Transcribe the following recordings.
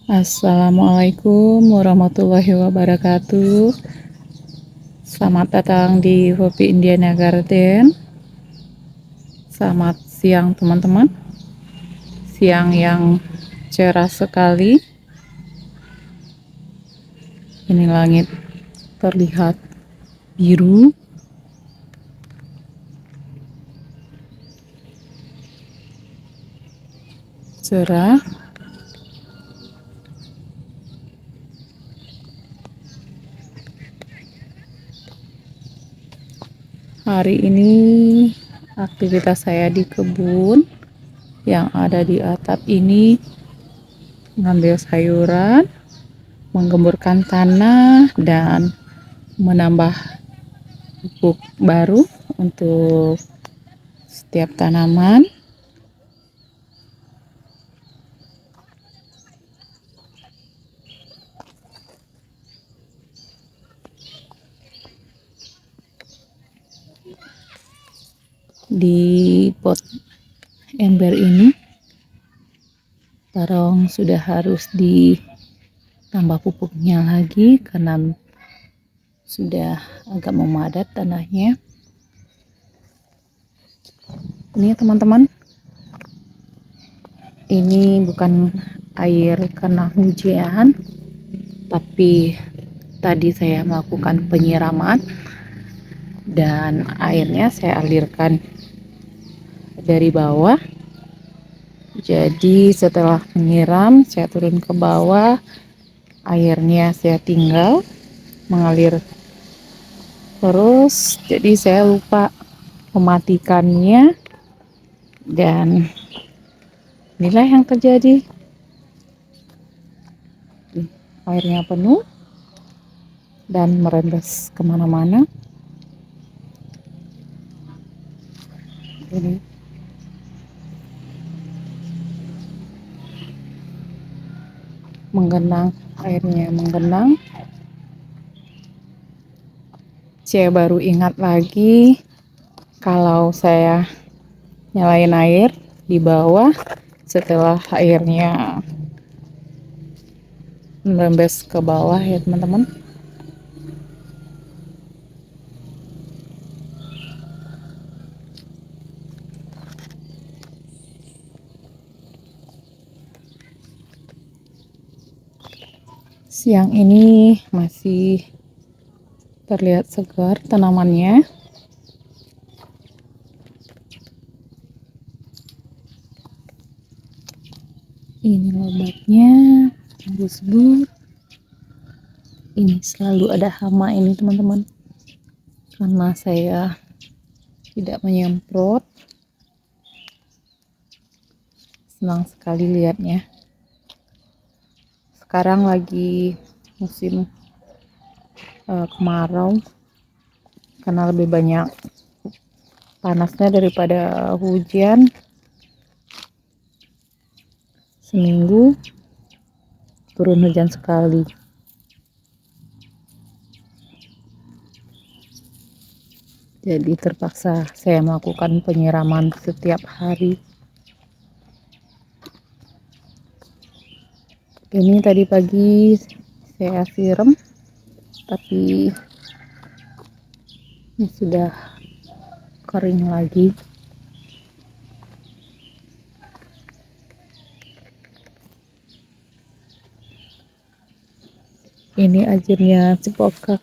Assalamualaikum warahmatullahi wabarakatuh. Selamat datang di Hopi Indiana Garden. Selamat siang teman-teman. Siang yang cerah sekali. Ini langit terlihat biru. Cerah. Hari ini aktivitas saya di kebun yang ada di atap ini, mengambil sayuran, menggemburkan tanah, dan menambah pupuk baru untuk setiap tanaman. Di pot ember ini terong sudah harus ditambah pupuknya lagi karena sudah agak memadat tanahnya. Ini teman-teman, ini bukan air karena hujan, tapi tadi saya melakukan penyiraman dan airnya saya alirkan dari bawah. Jadi setelah menyiram, saya turun ke bawah, airnya saya tinggal mengalir terus. Jadi saya lupa mematikannya dan inilah yang terjadi. Airnya penuh dan merembes kemana-mana. Ini menggenang, airnya menggenang. Saya baru ingat lagi kalau saya nyalain air di bawah setelah airnya merembes ke bawah ya teman-teman. Siang ini masih terlihat segar tanamannya. Ini lebatnya, bus-bus. Ini selalu ada hama ini teman-teman. Karena saya tidak menyemprot. Senang sekali lihatnya. Sekarang lagi musim kemarau karena lebih banyak panasnya daripada hujan. Seminggu turun hujan sekali. Jadi terpaksa saya melakukan penyiraman setiap hari. Ini tadi pagi saya siram, tapi ini sudah kering lagi. Ini ajarnya cipokak.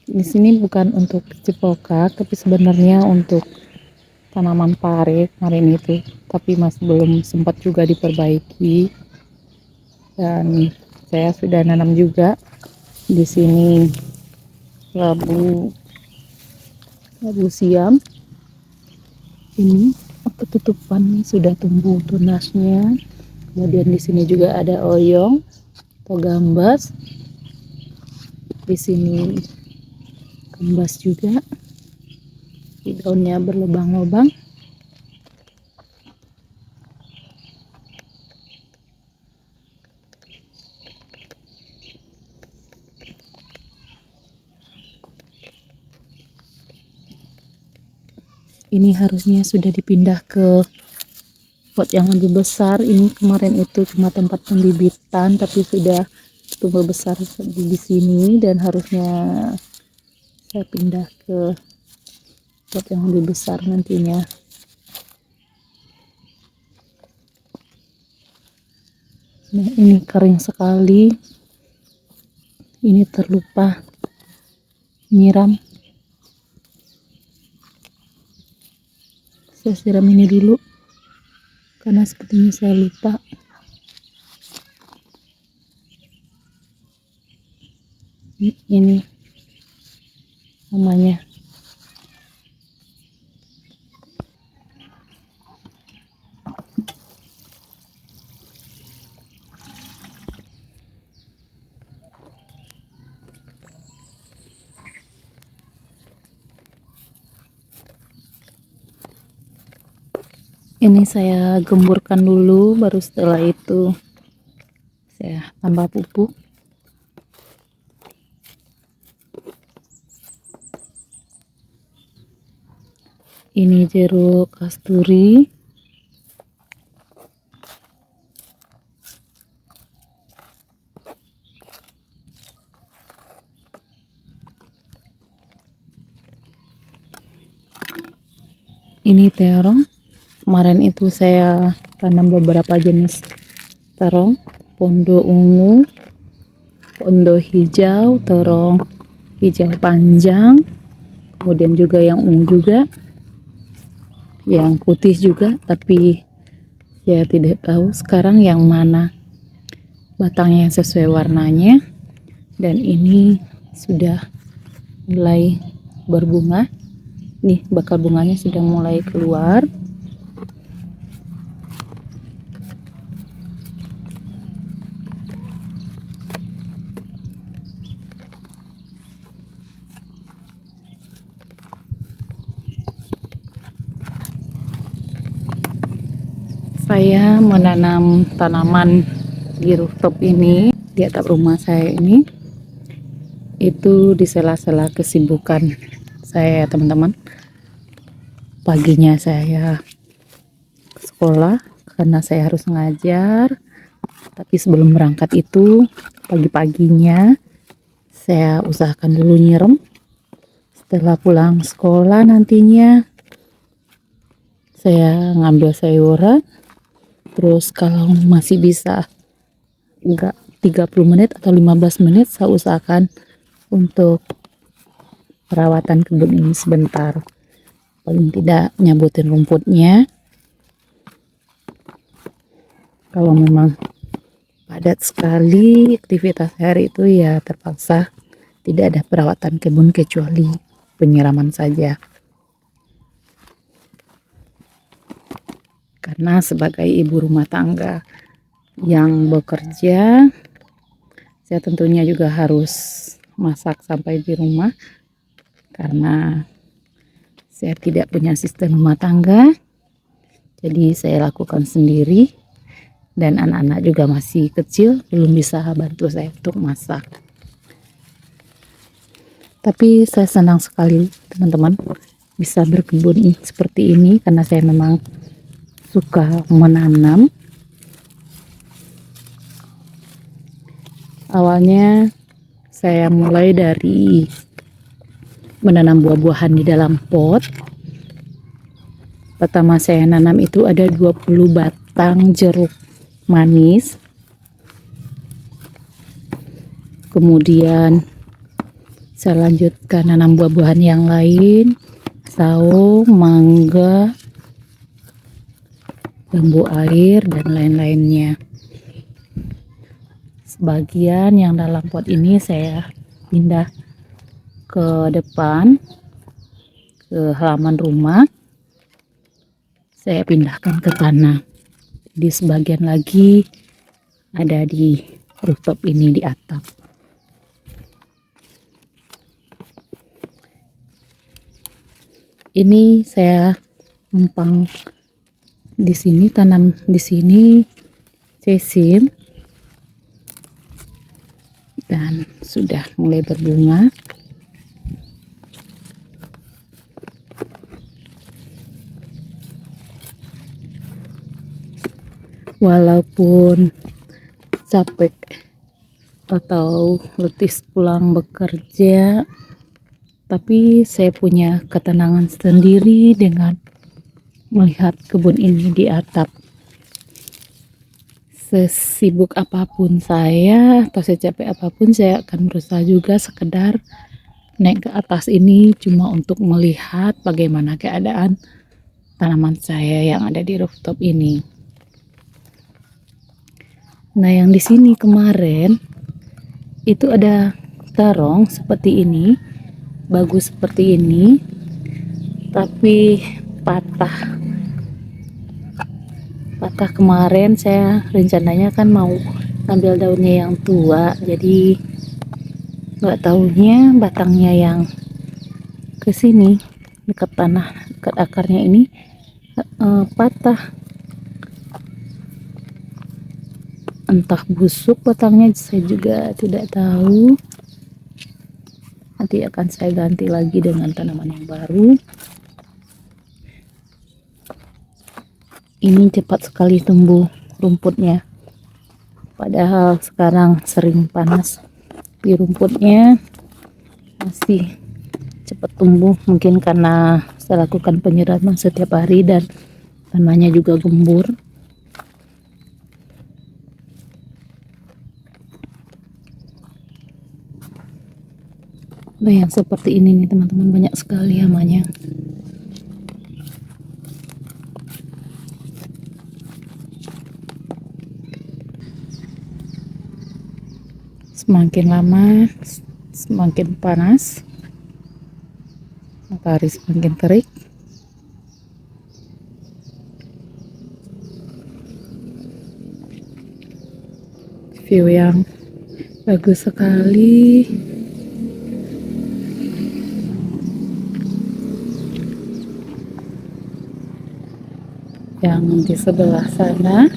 Di sini bukan untuk cipokak, tapi sebenarnya untuk tanaman pare kemarin itu, tapi masih belum sempat juga diperbaiki. Dan saya sudah nanam juga di sini labu siam. Ini ketutupan sudah tumbuh tunasnya. Kemudian di sini juga ada oyong atau gambas. Di sini gambas juga. Di daunnya berlubang-lubang. Ini harusnya sudah dipindah ke pot yang lebih besar. Ini kemarin itu cuma tempat pembibitan, tapi sudah tumbuh besar di sini dan harusnya saya pindah ke pot yang lebih besar nantinya. Nah, ini kering sekali. Ini terlupa nyiram. Saya siram ini dulu karena sepertinya saya lupa. Ini namanya. Ini saya gemburkan dulu, baru setelah itu saya tambah pupuk. Ini jeruk kasturi. Ini terong. Kemarin itu saya tanam beberapa jenis terong, pondo ungu, pondo hijau, terong hijau panjang, kemudian juga yang ungu juga, yang putih juga, tapi saya tidak tahu sekarang yang mana batangnya yang sesuai warnanya. Dan ini sudah mulai berbunga. Nih, bakal bunganya sudah mulai keluar. Saya menanam tanaman di rooftop ini, di atap rumah saya ini, itu di sela-sela kesibukan saya, teman-teman. Paginya saya ke sekolah karena saya harus ngajar, tapi sebelum berangkat itu pagi-paginya saya usahakan dulu nyirem. Setelah pulang sekolah nantinya saya ngambil sayuran. Terus kalau masih bisa enggak 30 menit atau 15 menit, saya usahakan untuk perawatan kebun ini sebentar. Paling tidak nyabutin rumputnya. Kalau memang padat sekali aktivitas hari itu, ya terpaksa tidak ada perawatan kebun kecuali penyiraman saja. Karena sebagai ibu rumah tangga yang bekerja, saya tentunya juga harus masak sampai di rumah karena saya tidak punya asisten rumah tangga, jadi saya lakukan sendiri, dan anak-anak juga masih kecil, belum bisa bantu saya untuk masak. Tapi saya senang sekali, teman-teman, bisa berkebun seperti ini karena saya memang suka menanam. Awalnya saya mulai dari menanam buah-buahan di dalam pot. Pertama saya nanam itu ada 20 batang jeruk manis. Kemudian saya lanjutkan nanam buah-buahan yang lain, saung, mangga, bambu air, dan lain-lainnya. Sebagian yang dalam pot ini saya pindah ke depan, ke halaman rumah. Saya pindahkan ke tanah. Di sebagian lagi ada di rooftop ini, di atap. Ini saya numpang di sini, tanam di sini sesim, dan sudah mulai berbunga. walaupun capek atau letih pulang bekerja, tapi saya punya ketenangan sendiri dengan melihat kebun ini di atap. Sesibuk apapun saya atau secapek apapun, saya akan berusaha juga sekedar naik ke atas ini cuma untuk melihat bagaimana keadaan tanaman saya yang ada di rooftop ini. Nah, yang di sini kemarin itu ada terong seperti ini, bagus seperti ini, tapi patah kemarin. Saya rencananya kan mau ambil daunnya yang tua, jadi nggak taunya batangnya yang ke sini dekat tanah, dekat akarnya ini patah. Entah busuk batangnya, saya juga tidak tahu. Nanti akan saya ganti lagi dengan tanaman yang baru. Ini cepat sekali tumbuh rumputnya, padahal sekarang sering panas. Di rumputnya masih cepat tumbuh, mungkin karena saya lakukan penyiraman setiap hari dan tanahnya juga gembur. Nah, yang seperti ini nih teman-teman, banyak sekali hamanya. Semakin lama semakin panas, matahari semakin terik. View yang bagus sekali. Yang di sebelah sana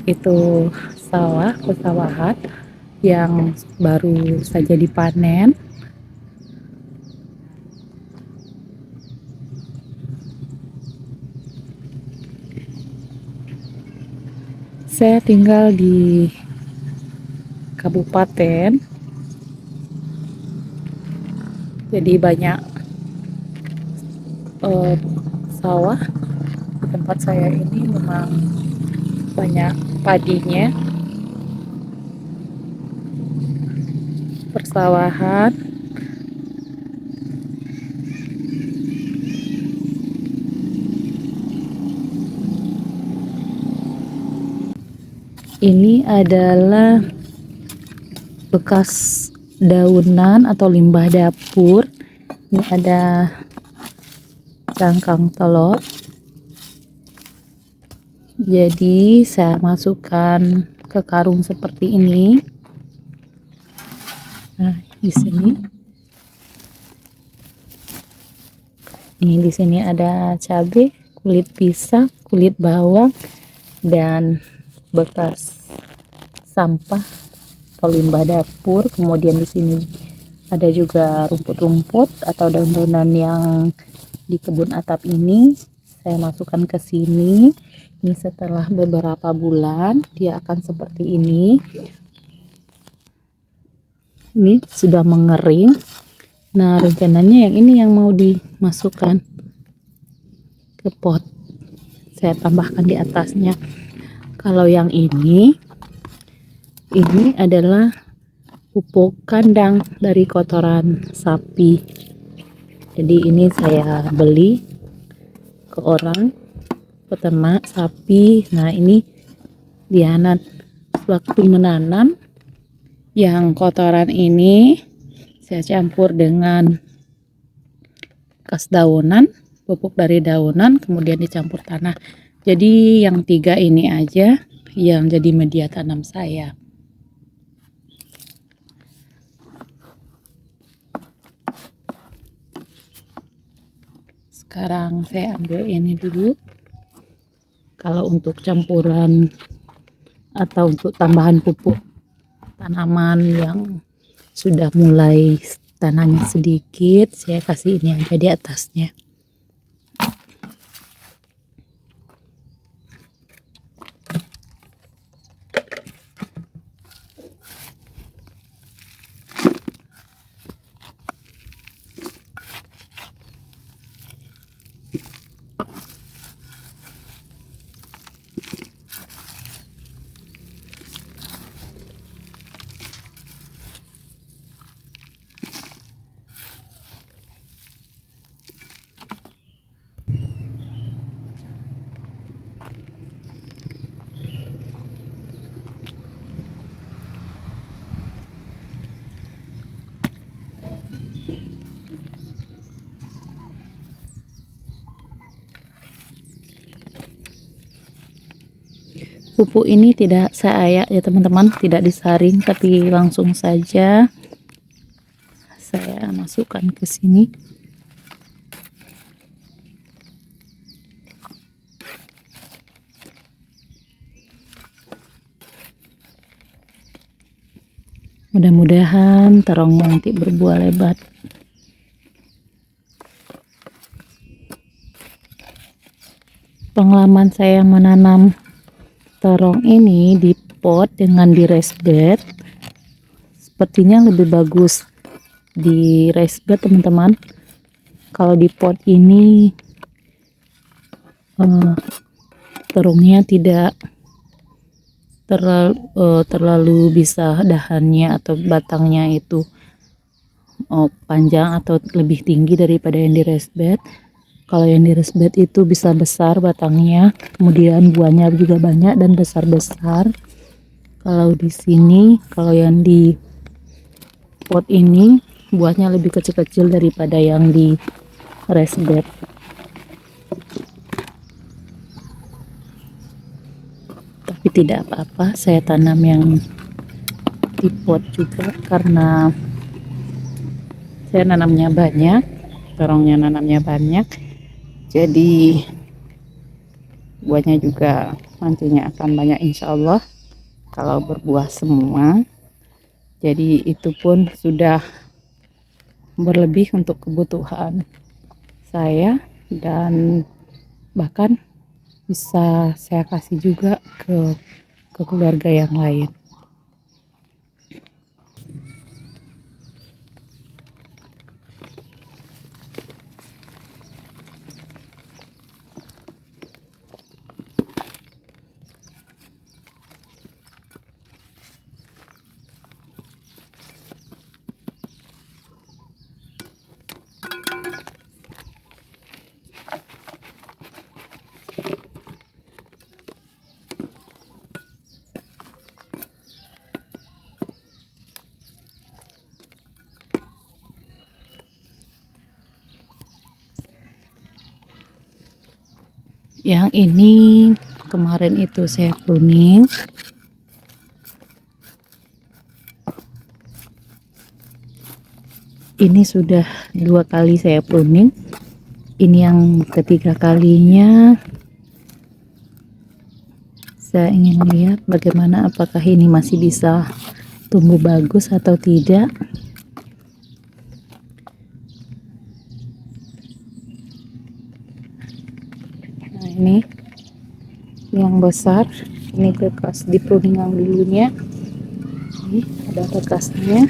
itu sawah, pesawahan yang baru saja dipanen. Saya tinggal di kabupaten, jadi banyak sawah. Di tempat saya ini memang banyak padinya, persawahan. Ini adalah bekas daunan atau limbah dapur. Ini ada cangkang telur, jadi saya masukkan ke karung seperti ini. Nah, di sini ada cabai, kulit pisang, kulit bawang, dan bekas sampah atau limbah dapur. Kemudian di sini ada juga rumput-rumput atau daun-daunan yang di kebun atap ini. Saya masukkan ke sini. Ini setelah beberapa bulan dia akan seperti ini. Ini sudah mengering. Nah, rencananya yang ini yang mau dimasukkan ke pot. Saya tambahkan di atasnya. Kalau yang ini adalah pupuk kandang dari kotoran sapi. Jadi ini saya beli ke orang peternak sapi. Nah, ini dianat waktu menanam. Yang kotoran ini saya campur dengan bekas daunan, pupuk dari daunan, kemudian dicampur tanah. Jadi yang 3 ini aja yang jadi media tanam saya. Sekarang saya ambil ini dulu. Kalau untuk campuran atau untuk tambahan pupuk tanaman yang sudah mulai tanahnya sedikit, saya kasih ini aja di atasnya. Pupuk ini tidak saya ayak ya teman-teman, tidak disaring tapi langsung saja saya masukkan ke sini. Mudah-mudahan terongnya nanti berbuah lebat. Pengalaman saya menanam terong ini di pot dengan di raised bed, sepertinya lebih bagus di raised bed teman-teman. Kalau di pot ini terongnya tidak terlalu bisa dahannya atau batangnya itu panjang atau lebih tinggi daripada yang di raised bed. Kalau yang di raised bed itu bisa besar batangnya, kemudian buahnya juga banyak dan besar-besar. Kalau di sini, kalau yang di pot ini buahnya lebih kecil-kecil daripada yang di raised bed. Tapi tidak apa-apa, saya tanam yang di pot juga karena saya nanamnya banyak, terongnya nanamnya banyak, jadi buahnya juga nantinya akan banyak insya Allah kalau berbuah semua. Jadi itu pun sudah berlebih untuk kebutuhan saya dan bahkan bisa saya kasih juga ke keluarga yang lain. Yang ini kemarin itu saya pruning. Ini sudah 2 kali saya pruning. Ini yang ketiga kalinya. Saya ingin lihat bagaimana, apakah ini masih bisa tumbuh bagus atau tidak. Nah ini yang besar, ini bekas di pruning yang dulunya. Ini ada bekasnya.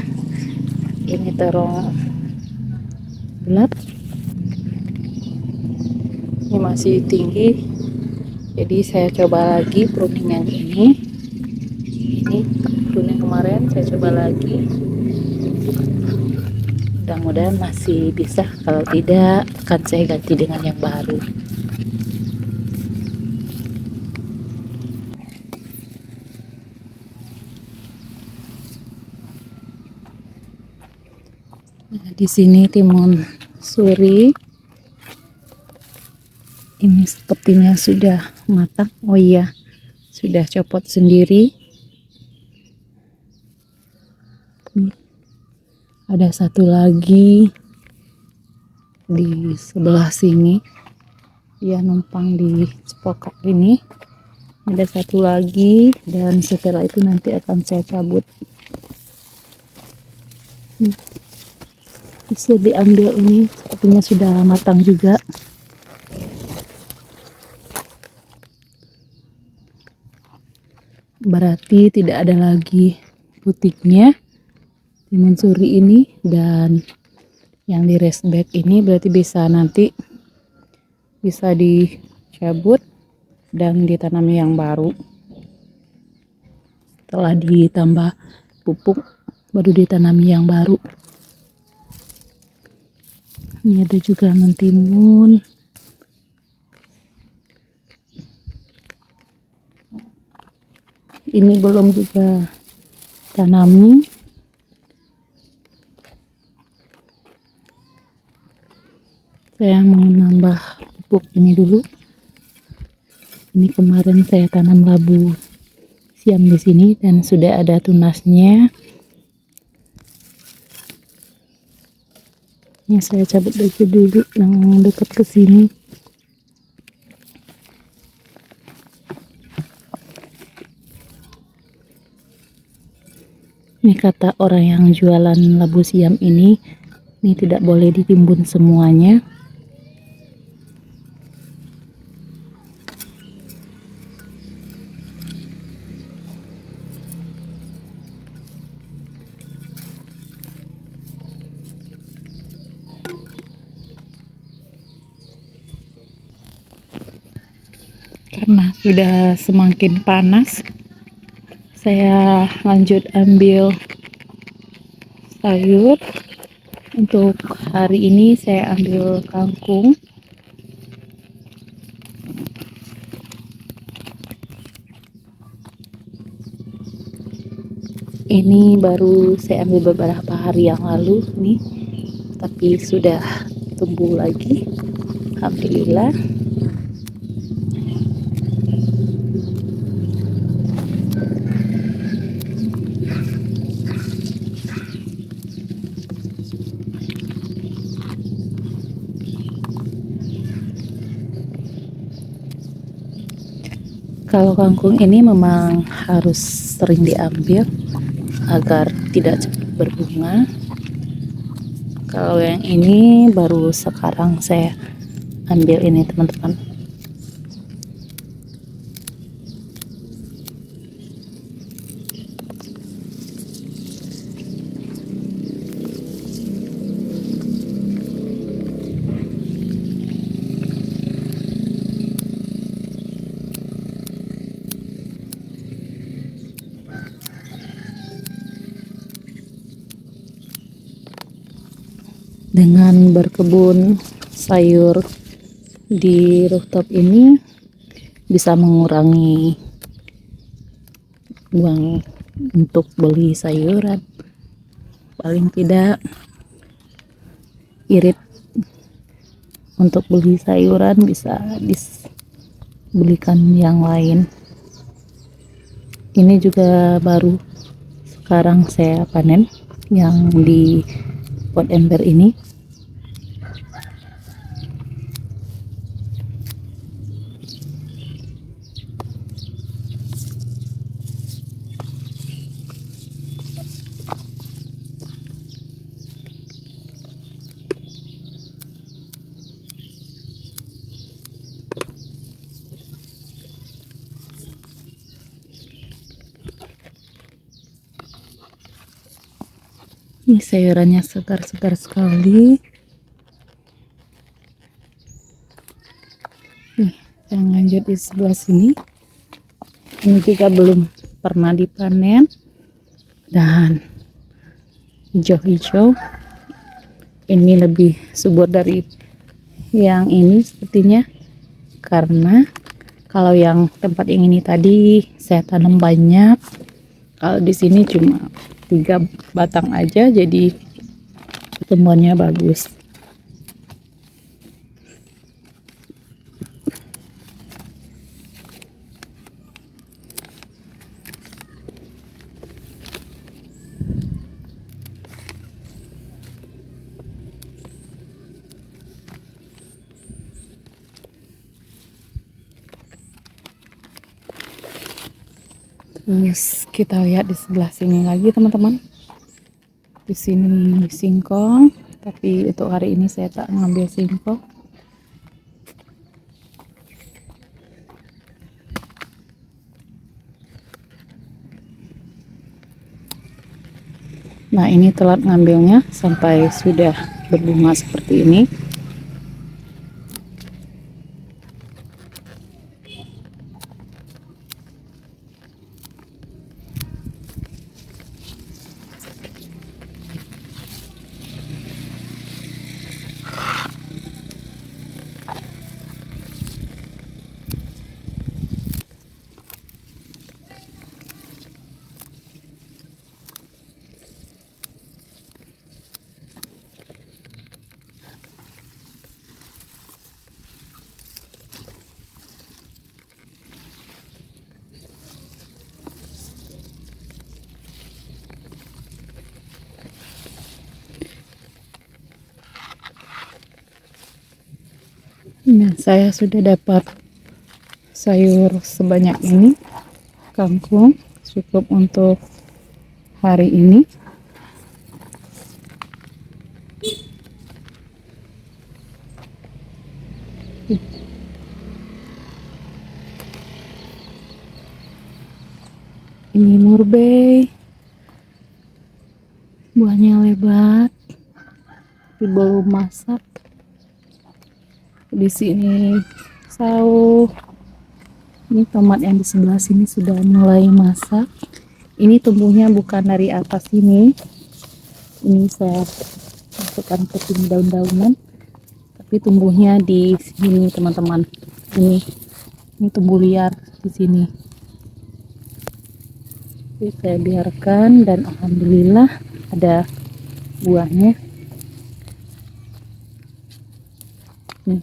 Ini terong bulat, ini masih tinggi, jadi saya coba lagi pruning yang ini pruning kemarin saya coba lagi, mudah-mudahan masih bisa, kalau tidak akan saya ganti dengan yang baru. Nah, di sini timun suri ini sepertinya sudah matang. Oh iya, sudah copot sendiri. Nih, ada satu lagi di sebelah sini, dia numpang di sepokok ini. Ada satu lagi dan setelah itu nanti akan saya cabut. Bisa diambil, ini sepertinya sudah matang juga. Berarti tidak ada lagi putiknya timun suri ini, dan yang di raised bed ini berarti bisa nanti bisa dicabut dan ditanami yang baru. Setelah ditambah pupuk baru ditanami yang baru. Ini ada juga mentimun. Ini belum juga tanami. Saya mau nambah pupuk ini dulu. Ini kemarin saya tanam labu siam di sini dan sudah ada tunasnya. Ini saya cabut baju dulu yang dekat ke sini. Ini kata orang yang jualan labu siam ini tidak boleh ditimbun semuanya. Karena sudah semakin panas, saya lanjut ambil sayur. Untuk hari ini saya ambil kangkung. Ini baru saya ambil beberapa hari yang lalu nih, tapi sudah tumbuh lagi, alhamdulillah. Kalau kangkung ini memang harus sering diambil agar tidak cepat berbunga. Kalau yang ini baru sekarang saya ambil ini, teman-teman. Dengan berkebun sayur di rooftop ini bisa mengurangi uang untuk beli sayuran. Paling tidak irit untuk beli sayuran bisa dibelikan yang lain. Ini juga baru sekarang saya panen yang di pot ember ini. Ini sayurannya segar-segar sekali. Nih, yang lanjut di sebelah sini. Ini juga belum pernah dipanen dan hijau-hijau. Ini lebih subur dari yang ini sepertinya, karena kalau yang tempat yang ini tadi saya tanam banyak. Kalau di sini cuma 3 batang aja, jadi pertumbuhannya bagus. Terus kita lihat di sebelah sini lagi, teman-teman. Di sini singkong, tapi untuk hari ini saya tak ngambil singkong. Nah, ini telat ngambilnya sampai sudah berbunga seperti ini. Nah, saya sudah dapat sayur sebanyak ini, kangkung, cukup untuk hari ini. Ini murbei, buahnya lebat, tapi belum masak. Di sini saus. Ini tomat yang di sebelah sini sudah mulai masak. Ini tumbuhnya bukan dari atas ini. Ini saya masukkan ke sini daun-daunan, tapi tumbuhnya di sini teman-teman. Ini tumbuh liar di sini. Jadi saya biarkan dan alhamdulillah ada buahnya. Nih,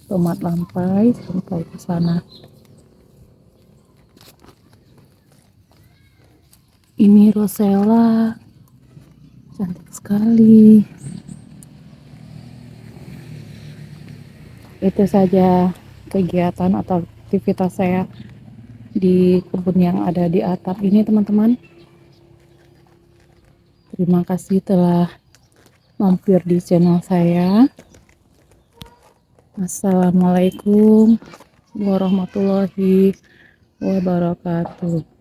tomat lampai sampai ke sana. Ini rosella, cantik sekali. Itu saja kegiatan atau aktivitas saya di kebun yang ada di atap ini teman-teman. Terima kasih telah mampir di channel saya. Assalamualaikum warahmatullahi wabarakatuh.